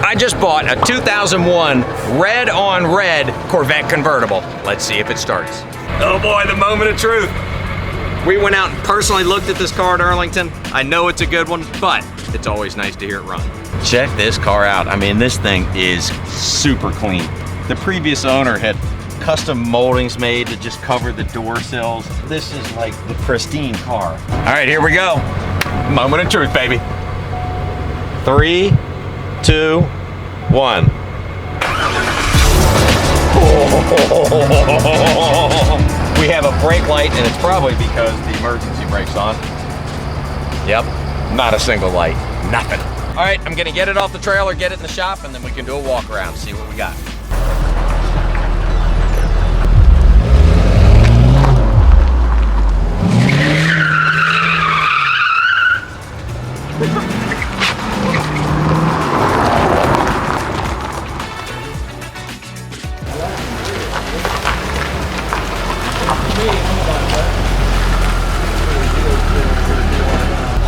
I just bought a 2001 red on red Corvette convertible. Let's see if it starts. Oh boy, the moment of truth. We went out and personally looked at this car at Earlington. I know it's a good one, but it's always nice to hear it run. Check this car out. I mean, this thing is super clean. The previous owner had custom moldings made to just cover the door sills. This is like the pristine car. All right, here we go. Moment of truth, baby. 3, 2, 1. We have a brake light, and it's probably because the emergency brake's on. Yep, not a single light, nothing. All right, I'm gonna get it off the trailer, get it in the shop, and then we can do a walk around, see what we got.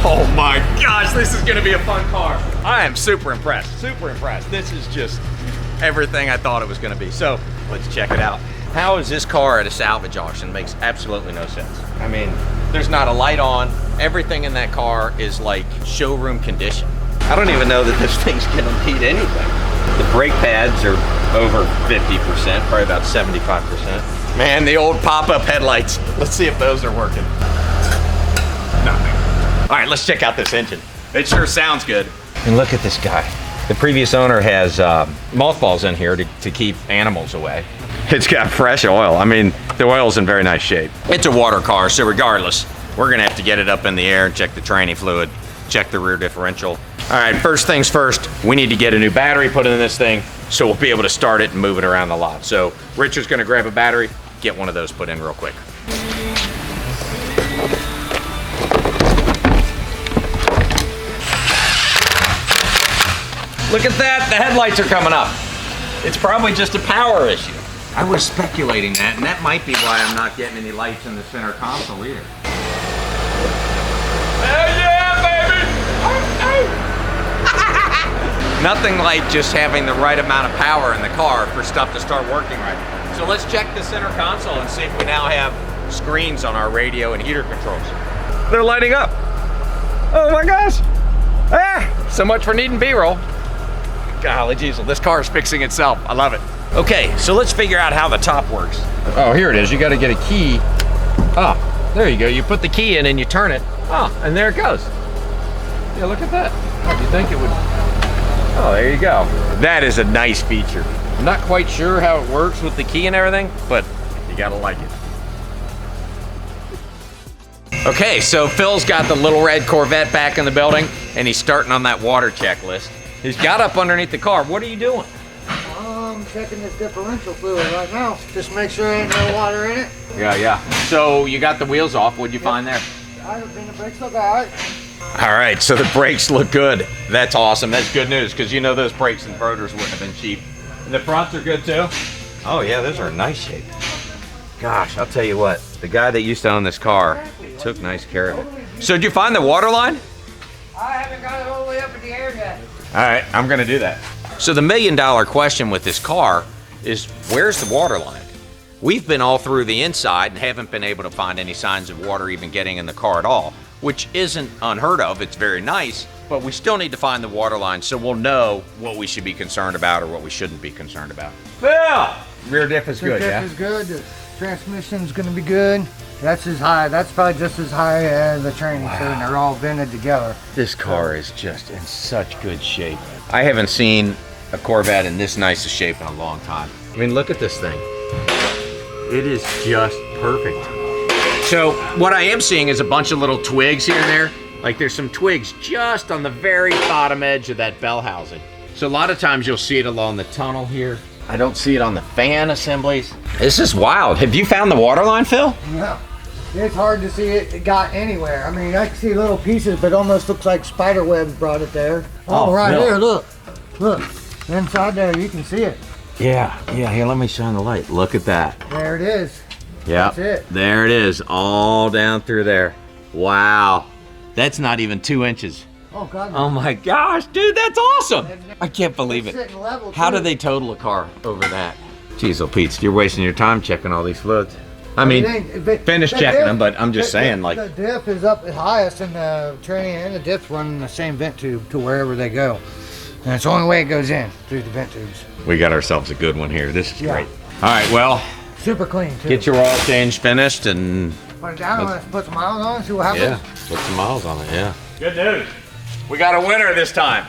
Oh my gosh, this is gonna be a fun car. I am super impressed, super impressed. This is just everything I thought it was gonna be. So let's check it out. How is this car at a salvage auction? Makes absolutely no sense. I mean, there's not a light on. Everything in that car is like showroom condition. I don't even know that this thing's gonna need anything. The brake pads are over 50%, probably about 75%. Man, the old pop-up headlights. Let's see if those are working. Nothing. All right, let's check out this engine. It sure sounds good. And look at this guy. The previous owner has mothballs in here to keep animals away. It's got fresh oil. I mean, the oil's in very nice shape. It's a water car, so regardless, we're gonna have to get it up in the air and check the tranny fluid, check the rear differential. All right, first things first, we need to get a new battery put in this thing so we'll be able to start it and move it around the lot. So Richard's gonna grab a battery, get one of those put in real quick. Look at that, the headlights are coming up. It's probably just a power issue. I was speculating that, and that might be why I'm not getting any lights in the center console either. Hell yeah, baby! Nothing like just having the right amount of power in the car for stuff to start working right. So let's check the center console and see if we now have screens on our radio and heater controls. They're lighting up. Oh my gosh. Ah, so much for needing B-roll. Golly diesel, this car is fixing itself. I love it. Okay, so let's figure out how the top works. Oh, here it is. You got to get a key. Oh, there you go. You put the key in and you turn it. Oh, and there it goes. Yeah, look at that. How'd you think it would? Oh, there you go. That is a nice feature. I'm not quite sure how it works with the key and everything, but you gotta like it. Okay, so Phil's got the little red Corvette back in the building, and he's starting on that water checklist. He's got up underneath the car. What are you doing? I'm checking this differential fluid right now. Just make sure there ain't no water in it. Yeah. So you got the wheels off. What'd you find there? I think the brakes look all right. All right, so the brakes look good. That's awesome. That's good news, because you know those brakes and rotors wouldn't have been cheap. And the fronts are good too? Oh yeah, those are in nice shape. Gosh, I'll tell you what, the guy that used to own this car took nice care of it. So did you find the water line? I haven't got it all the way up in the air yet. All right, I'm gonna do that. So the $1 million question with this car is, where's the water line? We've been all through the inside and haven't been able to find any signs of water even getting in the car at all, which isn't unheard of. It's very nice, but we still need to find the water line so we'll know what we should be concerned about or what we shouldn't be concerned about. Phil! Rear diff is good, yeah? Rear diff is good. The transmission's gonna be good. That's as high. That's probably just as high as the training, so they're all vented together. This car is just in such good shape. I haven't seen a Corvette in this nice a shape in a long time. I mean, look at this thing. It is just perfect. So what I am seeing is a bunch of little twigs here and there. Like there's some twigs just on the very bottom edge of that bell housing. So a lot of times you'll see it along the tunnel here. I don't see it on the fan assemblies. This is wild. Have you found the water line, Phil? No. It's hard to see it got anywhere. I mean, I can see little pieces, but it almost looks like spider webs brought it there. Oh, right Phil. here, look. Look. Inside there, you can see it. Yeah, here, let me shine the light. Look at that. There it is. Yeah, that's it. There it is, all down through there. Wow, that's not even 2 inches Oh, God. Oh my gosh, dude, that's awesome. I can't believe it. Sitting level, How do too. they total a car over that? Jeez, oh Pete, you're wasting your time checking all these fluids. I mean, finish checking them, but I'm just saying, like. The diff is up at highest, and the training and the diff's running the same vent tube to wherever they go. And it's the only way it goes in, through the vent tubes. We got ourselves a good one here. This is Yeah. great. All right, well, Super clean, too. get your oil change finished and Put it down and let's put some miles on and see what happens. yeah, put some miles on it, yeah. Good news. We got a winner this time.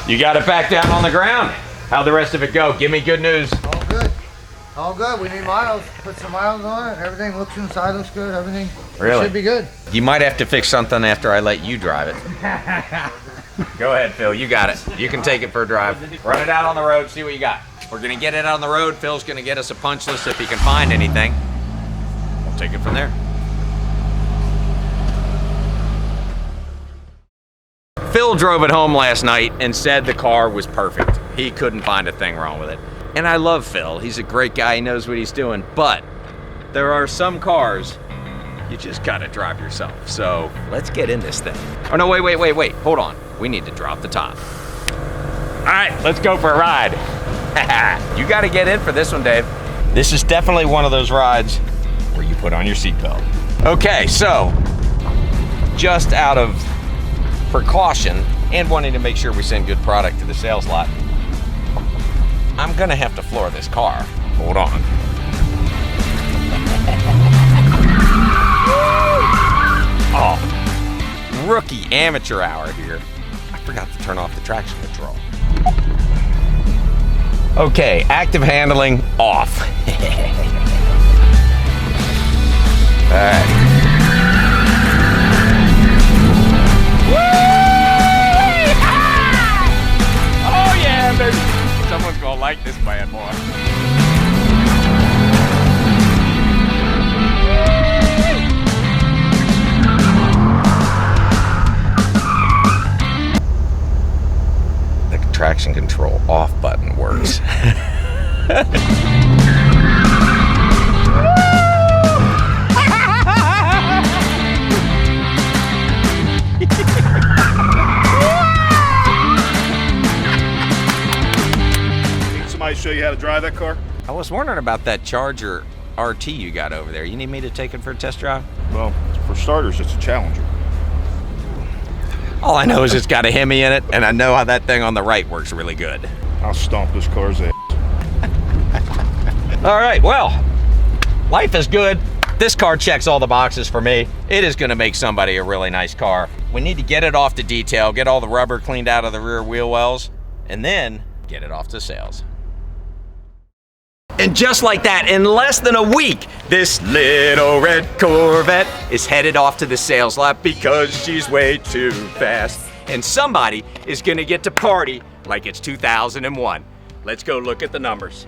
You got it back down on the ground. How'd the rest of it go? Give me good news. All good. All good. We need miles. Put some miles on it. Everything looks inside, looks good. Everything Really? should be good. You might have to fix something after I let you drive it. Go ahead, Phil. You got it. You can take it for a drive. Run it out on the road, see what you got. We're going to get it out on the road. Phil's going to get us a punch list if he can find anything. We'll take it from there. Phil drove it home last night and said the car was perfect. He couldn't find a thing wrong with it. And I love Phil. He's a great guy. He knows what he's doing. But there are some cars you just gotta drive yourself. So let's get in this thing. Oh no, wait. Hold on. We need to drop the top. All right, let's go for a ride. You gotta get in for this one, Dave. This is definitely one of those rides where you put on your seatbelt. Okay, so just out of precaution and wanting to make sure we send good product to the sales lot, I'm gonna have to floor this car. Hold on. Oh, rookie amateur hour here. I forgot to turn off the traction control. Okay, active handling off. All right. Oh yeah, baby. Someone's gonna like this bad boy. The traction control off button works. Somebody show you how to drive that car? I was wondering about that Charger RT you got over there. You need me to take it for a test drive? Well, for starters, it's a Challenger. All I know is it's got a Hemi in it, and I know how that thing on the right works really good. I'll stomp this car's ass. All right, well, life is good. This car checks all the boxes for me. It is gonna make somebody a really nice car. We need to get it off to detail, get all the rubber cleaned out of the rear wheel wells, and then get it off to sales. And just like that, in less than a week, this little red Corvette is headed off to the sales lot because she's way too fast. And somebody is gonna get to party like it's 2001. Let's go look at the numbers.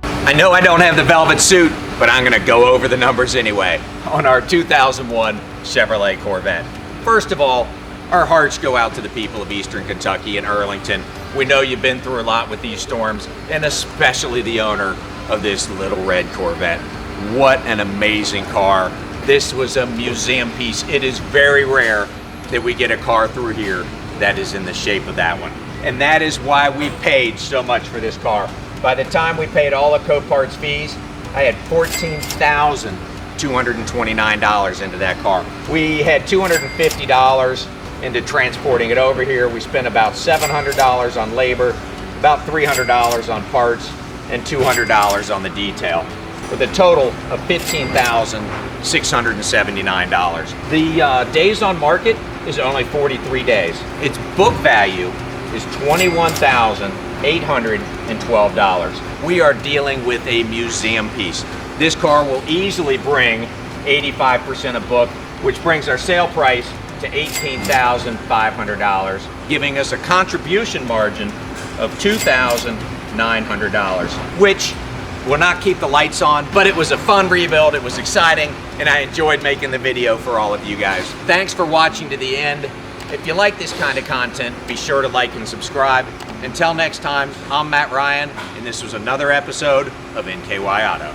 I know I don't have the velvet suit, but I'm gonna go over the numbers anyway on our 2001 Chevrolet Corvette. First of all, our hearts go out to the people of Eastern Kentucky and Earlington. We know you've been through a lot with these storms, and especially the owner of this little red Corvette. What an amazing car. This was a museum piece. It is very rare that we get a car through here that is in the shape of that one. And that is why we paid so much for this car. By the time we paid all the Copart's fees, I had $14,229 into that car. We had $250 into transporting it over here. We spent about $700 on labor, about $300 on parts, and $200 on the detail, with a total of $15,679. The days on market is only 43 days. Its book value is $21,812. We are dealing with a museum piece. This car will easily bring 85% of book, which brings our sale price to $18,500, giving us a contribution margin of $2,900, which will not keep the lights on, but it was a fun rebuild, it was exciting, and I enjoyed making the video for all of you guys. Thanks for watching to the end. If you like this kind of content, be sure to like and subscribe. Until next time, I'm Matt Ryan, and this was another episode of NKY Auto.